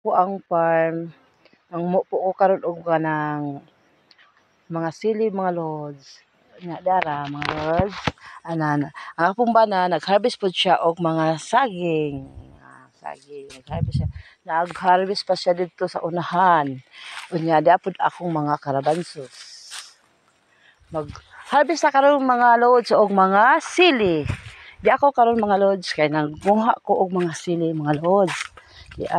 ako ang farm. Ang mupo ko karon og kanang mga sili mga lods. Nya dara mga lods. Anan, ang akong bana nag-harvest pud siya og mga saging. Saging, nag-harvest siya. Nag-harvest pa siya dito sa unahan. Unya di apud akong mga kalabansos. Mag-harvest na karon mga lods og mga sili. Di ako karon mga lods kay nagmuha ko og mga sili mga lods. Di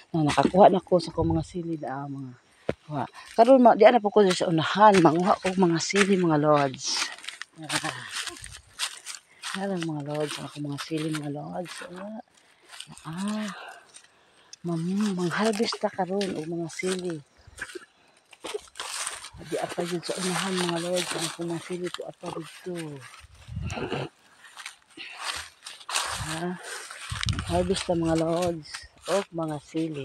nakakuha na ko sa ko mga sili mga kuha. Karon di na po ko sa unahan manguha og mga sili mga lods. Yan mga lods, ako mga sili mga lods. Mang-harvest ta karon og mga sili. Di apa yun sa unahan mga lods, ako mga sili to apa dito. Harvest ta mga lods og mga sili.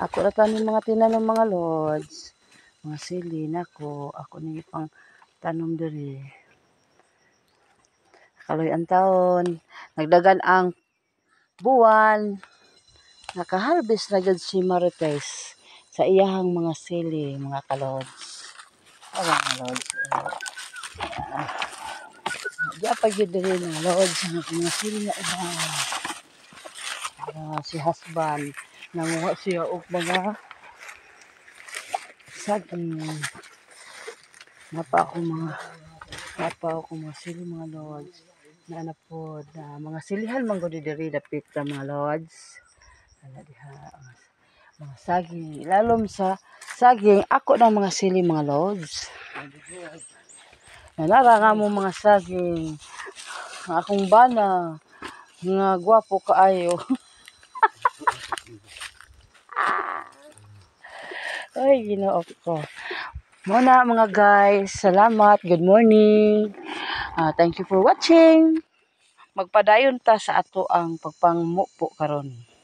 Ako na tanim mga tinanom mga lods. Mga sili nako, ako ni pang tanom diri. Kaloy ang taon, nagdagan ang buwan, naka-harvest na gud si Marites sa iyahang mga sili, mga kalods. Mga lods. Di pa gud diri mga lods, mga sili na iba. Si husband nanguha siya og mga saging. Napa ako mga sili mga lods. Naanapod mga silihan man gud diri dapit ta mga lods. Ana diha mga saging, lalom sa saging ako ng mga sili mga lods. Nanara nga mo mga saging. Ang akong bana nga gwapo kaayo. Ay, Ginoo ko. Muna mga guys, salamat. Good morning. Thank you for watching. Magpadayon ta sa ato ang pagpangmupo karon.